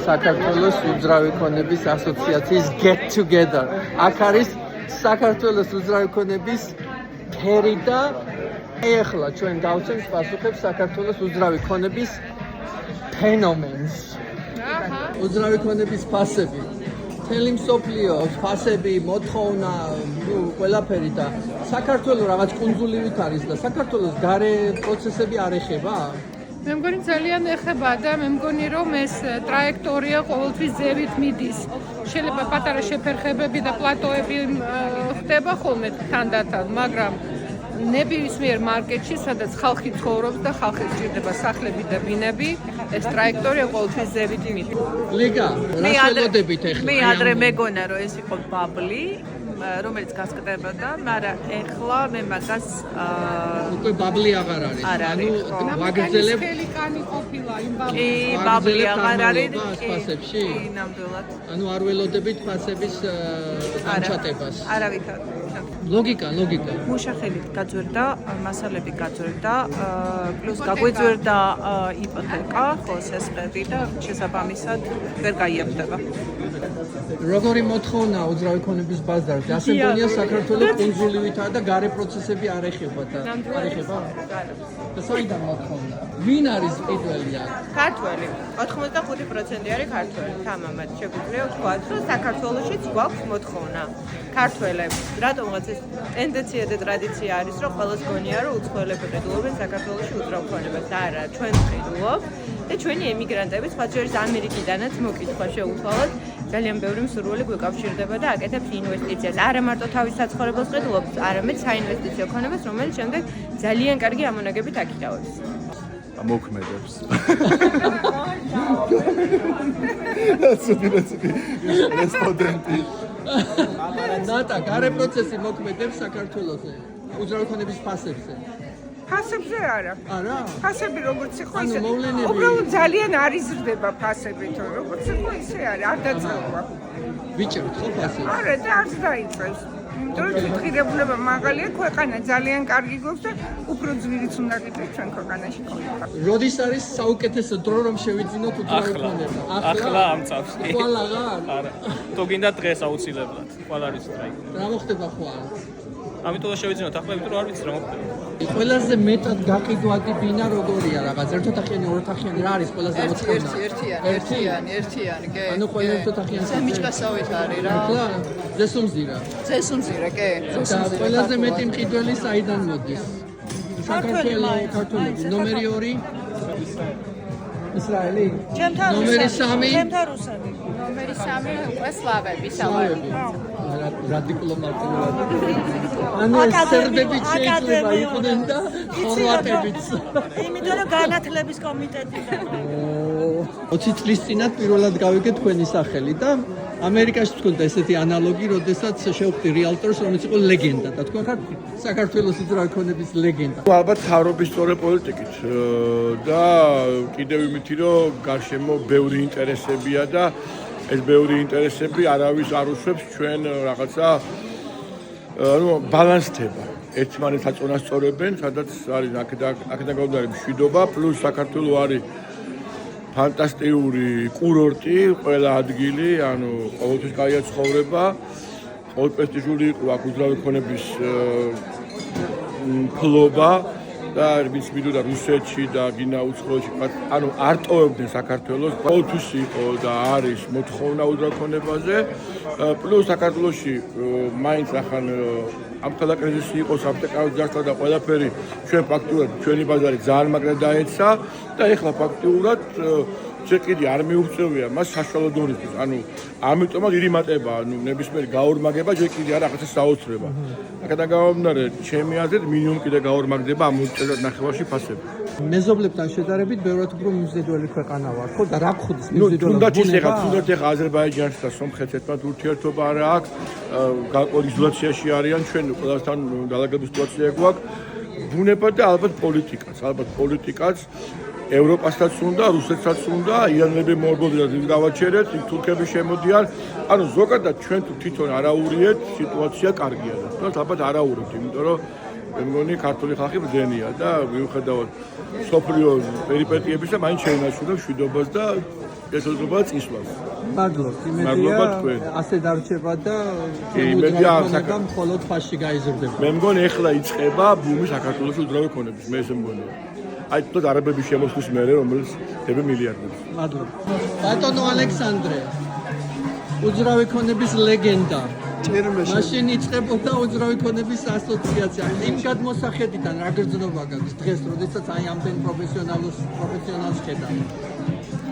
საქართველოს უძრავი ქონების ასოციაციის Get Together. აქ არის საქართველოს უძრავი ქონების ფერი და ეხლა ჩვენ გავცემთ პასუხებს საქართველოს უძრავი ქონების ფენომენს. უძრავი ქონების ფასები. მთელი მსოფლიო ფასები, მოთხოვნა, ყველაფერი და საქართველოს რაღაც კუნძულივით არის და საქართველოს გარე პროცესები არ ეხება? მე მგონი ძალიან ეხება და მე მგონი რომ ეს ტრაექტორია ყოველთვის ზევით მიდის. შეიძლება პატარა შეფერხებები და პლატოები ხდება ხოლმე თანდათან, მაგრამ ნებისმიერ მარკეტში, სადაც ხალხი ცხოვრობს და ხალხი სჭირდება სახლები და ბინები, ეს ტრაექტორია ყოველთვის ზევით მიდის. ლიგა, რა შეგოდებით ახლა? მე ადრე მეგონა რომ ეს იყო ბაბლი, რომელიც გასკდებოდა, მაგრამ ეხლა მე მაგას უკვე ბაბლი აღარ არის. ვაგრძელებ კანი ყოფილა იმ ბაბლი. კი, ბაბლი აღარ არის ფასებში. კი, ნამდვილად. არ ველოდებით ფასების განჩატებას. არავითარ. ლოგიკა. მუშახელით გაძვირდა, მასალები გაძვირდა, პლუს გაგვიძვირდა იპოთეკა, ხოსესყები და შესაბამისად ვერ გაიაფდება. როგორი მოთხოვნა უძრავი ქონების ბაზარზე? ასე მგონია საქართველოს კუნძულივითაა და გარე პროცესები არ ეხება და არ ეხება? და საიდან მოთხოვნა? ვინ არის პირველი აქ? ქართველი. 85% არის ქართველი. თამამად შეგვიძლია ვთქვათ, რომ საქართველოშიც გვაქვს მოთხოვნა. ქართველებს. რატომღაც ეს ტენდენცია და ტრადიცია არის, რომ ყველას გონია, რომ უცხოელები ყიდულობენ საქართველოში უძრავ ქონებას. არა, ჩვენ ვყიდულობთ და ჩვენი ემიგრანტები, სხვა შორის ამერიკიდანაც მოკითხვა შეუთვალოთ, ძალიან ბევრი მსურველი გვეკავშირდება და აკეთებს ინვესტიციას. არა მარტო თავის საცხოვრებელს ყიდულობს, არამედ საინვესტიციო ქონებას, რომელიც შემდეგ ძალიან კარგი ამონაგებით აკიდავებს. მოქმედებს. რესპონდენტი. ნატა, გარე პროცესი მოქმედებს საქართველოსზე. უძრავი ქონების ფასებზე. ფასებზე არა. არა? ფასები როგორც იყო ანუ ისე. მოვლენები- უბრალოდ ძალიან არ იზრდება ფასები, თორე როგორც იყო ისე არის, არ დაწყება. ვიჭერთ ხო ფასებს? არა და არც დაიწყებს. იმიტომ რომ ღირებულება მაღალია, ქვეყანა ძალიან კარგი გვაქვს და უფრო ძვირიც უნდა გიწევთ ჩვენ ქვეყანაში კონტაქტი. როდის არის საუკეთესო დრო რომ შევიძინოთ უძრავი ქონება? ახლა ამ წავს. ხვალ აღარ? არა. თუ გინდა დღეს აუცილებლად. ხვალ არის სტრაიკი. რა მოხდება ხვალ? ამიტომ შევიძინოთ ახლა, იმიტომ რომ არ ვიცი რა მოხდება. ყველაზე მეტად გაყიდვადი ბინა როგორია რაღაც? ერთოთახიანი, ოროთახიანი რა არის ყველაზე მოთხოვნა? ერთიანი, კი. ანუ ყველა ერთოთახიანი. სემიჭკასავით არის რა. ახლა ზესუმზირა. ზესუმზირა, კი. და ყველაზე მეტი მყიდველი საიდან მოდის? ქართველი. ნომერი 2 ისრაელი. ნომერი 3 ჩემთან რუსები. ნომერი 3 უკვე სლავები, სლავები. რა დიპლომატია. ანუ სერბები შეიძლება იყვნენ და ხორვატებიც. იმიტომ რომ განათლების კომიტეტიდან. 20 წლის წინათ პირველად გავიგე თქვენი სახელი და ამერიკაში თქვენდა ესეთი ანალოგი, როდესაც შევხვდი რეალტორს, რომელიც იყო ლეგენდა და თქვენ ხართ საქართველოს უძრავი ქონების ლეგენდა. ალბათ თავრობის სწორი პოლიტიკით და კიდევ იმითი, რომ გარშემო ბევრი ინტერესებია და ეს ბევრი ინტერესები არავის არ უსვებს ჩვენ რაღაცა ბალანსდება. ერთმანეთს აწონასწორებენ, სადაც არის აქედან გამომდინარე მშვიდობა, პლუს საქართველოს არის ფანტასტიკური კურორტი, ყველა ადგილი, ანუ ყოველთვის კაია ცხოვრება, ყოველ პრესტიჟული იყო აქ უძრავი ქონების ფლობა და ვინც მიდოდა რუსეთში და გინა უცხოეთში, ანუ არ ტოვებდნენ საქართველოს, ყოველთვის იყო და არის მოთხოვნა უძრავ ქონებაზე, პლუს საქართველოში მაინც ახან ამ ყველა კრიზისი იყო საფრთხეების დასწრა და ყველაფერი ჩვენ ფაქტურად ჩვენი ბაზარი ძალიან მაგრად დაეცა და ეხლა ფაქტურად ჯერ კიდე არ მიუღწევია მას საშუალო დონისთვის. ანუ ამიტომაც დიდი მატება, ანუ ნებისმიერი გაორმაგება ჯერ კიდე არ რაღაცა საოცრება. აქედან გამომდინარე, ჩემი აზრით მინიმუმ კიდე გაორმაგდება ამ ნახევარში ფასები. მეზობლებთან შედარებით ბევრად უფრო მიმზიდველი ქვეყანა ვარ, ხო და რა გხდის მიმზიდველობა? თუნდაც ეხლა აზერბაიჯანს და სომხეთს ერთმანეთ ურთიერთობა არ აქვს, გარკვეულ იზოლაციაში არიან, ჩვენ ყველასთან დალაგების სიტუაცია გვაქვს. ბუნება და ალბათ პოლიტიკაც ევროპასაც უნდა, რუსეთსაც უნდა, ირანელები მოერგოდნენ და გავაჩერეთ, თურქები შემოდიან. ანუ ზოგადად ჩვენ თუ თვითონ არაურიეთ, სიტუაცია კარგია და ალბათ არაურებთ, იმიტომ რომ მე მგონი ქართული ხალხი ბრძენია და მიუხედავად სოფლიო პერიპეტიებისა, მაინც შეინარჩუნებს მშვიდობას და კეთილდღეობა წისვლას. მადლობთ, მადლობა იმედია თქვენ. ასე დარჩება და იმედია და მხოლოდ ფასში გაიზრდება. მე მგონი ეხლა იწყება ბუმი საქართველოს უძრავი ქონების, მე ესე მგონია. აი თვითონ არაბების შემოსვლის მერე, რომელიც დები მილიარდებს. მადლობთ. ბატონო ალექსანდრე, უძრავი ქონების ლეგენდა. მაშინ იწყებოდა უძრავი ქონების ასოციაცია. იმ გადმოსახედიდან რა გრძნობა გაქვს დღეს, როდესაც აი ამდენ პროფესიონალს ხედავ.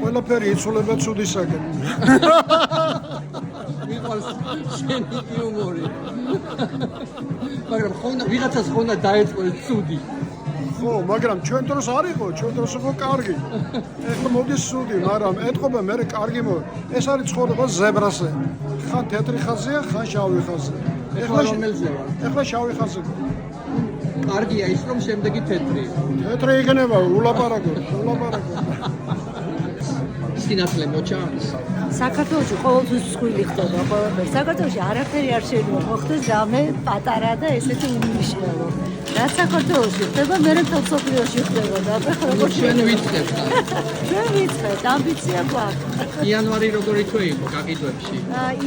ყველაფერი იცვლება ცუდისაგან. მიყვარს შენი იუმორი. მაგრამ ვიღაცას ხონდა დაეწყო ეს ცუდი. ხო, მაგრამ ჩვენ დროს არ იყო, ჩვენ დროს იყო კარგი. ეხლა მოდის ცუდი, მაგრამ ეთყობა მე კარგი მოდი. ეს არის ცხოვრება ზებრასე. ხან თეთრი ხაზია, ხან შავი ხაზია. ეხლა რომელზე ვარ? ეხლა შავი ხაზი. კარგია ის რომ შემდეგი თეთრი. თეთრი იქნება, ულაპარაკო. სინათლე მოჩამს. საქართველოში ყოველთვის მსხვილი ხდება ყველაფერი. საქართველოში არაფერი არ შეიძლება მოხდეს რამე პატარა და ესეთი უმნიშვნელო. რაც საქართველოში ხდება, მე მთელ მსოფლიოში ხდება და ახლა ჩვენ ვიწყებთ. ჩვენ ვიწყებთ, ამბიცია გვაქვს. იანვარი როგორი თვე იყო გაყიდვებში?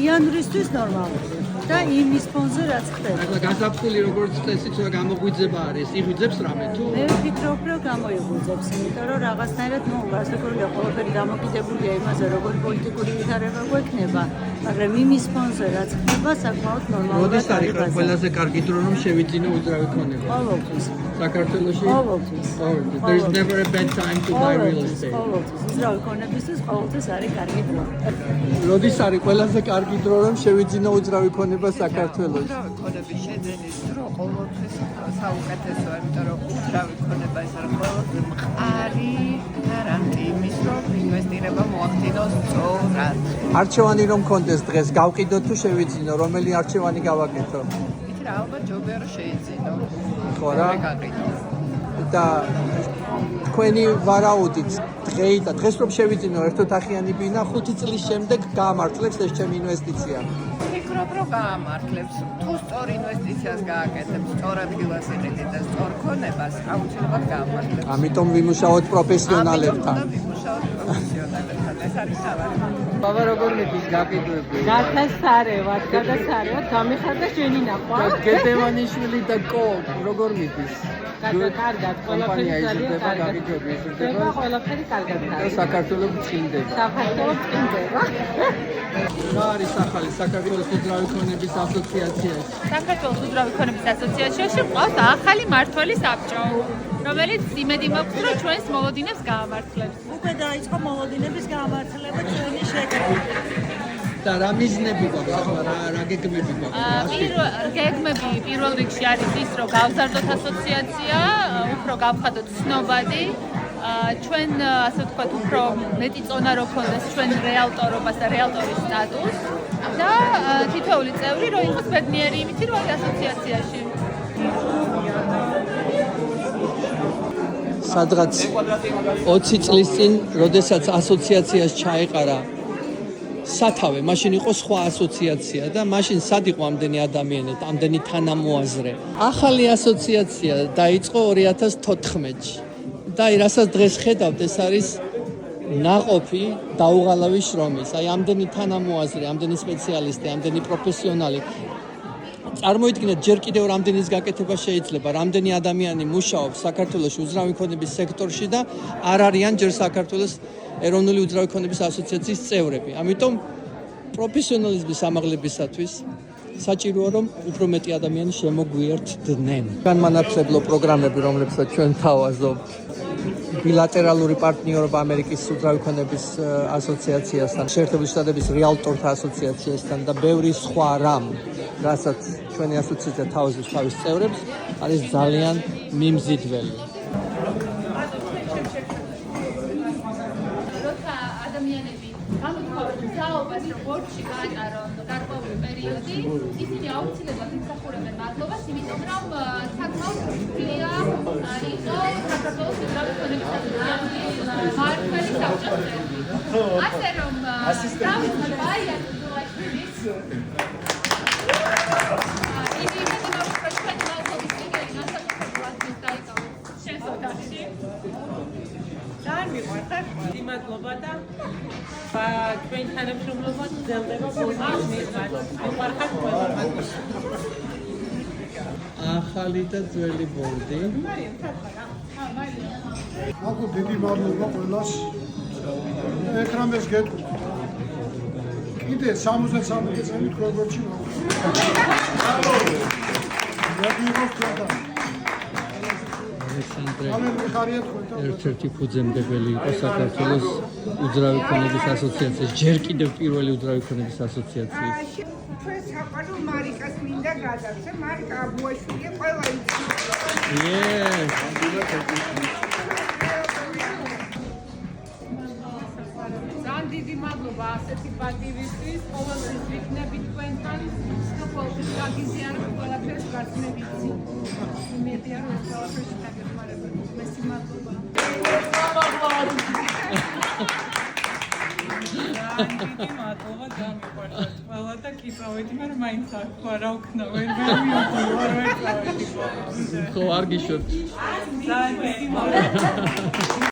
იანვრისთვის ნორმალური. და იმის ფონზე რაც ხდება. ახლა გაზაფხული როგორც წესი თუ გამოგვიძება არის, იღვიძებს რამე თუ? მე ვფიქრობ, რომ გამოიღვიძებს, იმიტომ რომ რაღაცნაირად გასაგებია ყველაფერი დამოკიდებულია იმაზე, როგორი პოლიტიკური ვითარება გვექნება, მაგრამ იმის ფონზე რაც ხდება, საკმაოდ ნორმალურად როდის არის ყველაზე კარგი დრო რომ შევიძინო უძრავი ქონება? ყოველთვის. საქართველოში? ყოველთვის. There is never a bad time to buy real estate. ყოველთვის. უძრავი ქონებისთვის ყოველთვის არის კარგი დრო. როდის არის ყველაზე კარგი დრო რომ შევიძინო უძრავი ქონება საქართველოში? ქონების შეძენის დრო ყოველთვის საუკეთესოა, იმიტომ რომ უძრავი ქონება ის არის ყოველთვის მყარი გარანტი იმის, რომ ინვესტირება მოახდინოს სწორად. არჩევანი რომ კონდეს დღეს გავყიდო თუ შევიძინო, რომელი არჩევანი გავაკეთო? იცი რა, ალბათ ჯობია რომ შეიძინო. ხო რა? და თქვენი ვარაუდით დღეს რომ შევიძინო ერთოთახიანი ბინა 5 წლის შემდეგ გაამართლებს ეს ჩემი ინვესტიცია. ვფიქრობ, რომ გაამართლებს. თუ სწორ ინვესტიციას გააკეთებს, სწორ ადგილას იყიდეთ და სწორ ქონებას, აუცილებლად გაამართლებს. ამიტომ ვიმუშაოთ პროფესიონალებთან. ეს არის თავი. ბაბა როგორ მიდის გაყიდვები? გადასარევად, გამიხარდა შენი ნახვა. გედევანიშვილი და კოლ როგორ მიდის? კარგად, ყველაფერი ძალიან კარგად. იზრდება, ყველაფერი კარგად. და საქართველოს წინდება. რა არის ახალი საქართველოს უძრავი ქონების ასოციაციაში? საქართველოს უძრავი ქონების ასოციაციაში ყავს ახალი მმართველი საბჭო, რომელიც იმედი მაქვს, რომ ჩვენს მოლოდინებს გაამართლებს. უკვე დაიწყო მოლოდინების გაამართლება ჩვენი შეკრება. და რა მიზნები გვაქვს ახლა, რა გეგმები გვაქვს? გეგმები პირველ რიგში არის ის, რომ გავზარდოთ ასოციაცია, უფრო გავხადოთ ცნობადი, ჩვენ ასე ვთქვათ, უფრო მეტი წონა რო ქონდეს ჩვენ რეალტორობას და რეალტორის სტატუსს და თითოეული წევრი რო იყოს ბედნიერი იმით, რომ არის ასოციაციაში. სადღაც 20 წლის წინ, როდესაც ასოციაციას ჩაეყარა სათავე, მაშინ იყო სხვა ასოციაცია და მაშინ სად იყო ამდენი ადამიანი, ამდენი თანამოაზრე. ახალი ასოციაცია დაიწყო 2014-ში. და რასაც დღეს ხედავთ, ეს არის ნაყოფი დაუღალავი შრომის. აი ამდენი თანამოაზრე, ამდენი სპეციალისტი, ამდენი პროფესიონალი. წარმოიდგინეთ, ჯერ კიდევ რამდენის გაკეთება შეიძლება, რამდენი ადამიანი მუშაობს საქართველოს უძრავი ქონების სექტორში და არ არიან ჯერ საქართველოს ეროვნული უძრავი ქონების ასოციაციის წევრები. ამიტომ პროფესიონალიზმის ამაღლებისათვის საჭიროა რომ უფრო მეტი ადამიანი შემოგვიერთდნენ. განმანათლებლო პროგრამები, რომლებსაც ჩვენ თავაზობთ, ბილატერალური პარტნიორობა ამერიკის უძრავი ქონების ასოციაციასთან, შეერთებული შტატების რეალტორთა ასოციაციასთან და ბევრი სხვა რამ, რასაც ჩვენი ასოციაცია თავაზობს თავის წევრებს, არის ძალიან მიმზიდველი. საობას რომ ბორჩი გაატარონ გარკვეული პერიოდი, ისინი აუცილებლად იმსახურებენ მადლობას, იმიტომ რომ საკმაოდ ძლიერ იყო საქართველოს უძრავი ქონების ასოციაციის მმართველი საბჭოს წევრი. ასე რომ მადლობა და თქვენ თანამშრომლობა გრძელდება ბოლოს მიღწევად. მოხარხარ ყველა. ახალი და ძველი ბორდი. აკუ დიდი მადლობა ყველას. ეკრანებს გეტყვით. კიდე 63 წელი თქვენ გვერდში ერთ-ერთი ფუძემდებელი იყო საქართველოს უძრავი ქონების ასოციაციის, ჯერ კიდევ პირველი უძრავი ქონების ასოციაციის. ჩვენ საყვარელ მარიკას მინდა გადავცე, მარიკა აბუაშვილი ყველა იცის. ძალიან დიდი მადლობა ასეთი პატივისთვის, ყოველთვის ვიქნები თქვენთან, ყოველთვის გაგიზიარებ ყველაფერს გარს მე ვიცი. იმედია რომ ეს ყველაფერს დაგეხმარებათ. მესმე მადლობა. დიდი მადლობა დამიყვარდა ყველა და კითხავით, მაგრამ მაინც არ ხო რა ვქნა, ვერ მივიდი. ხო არ გიშვებთ. ძალიან დიდი მადლობა.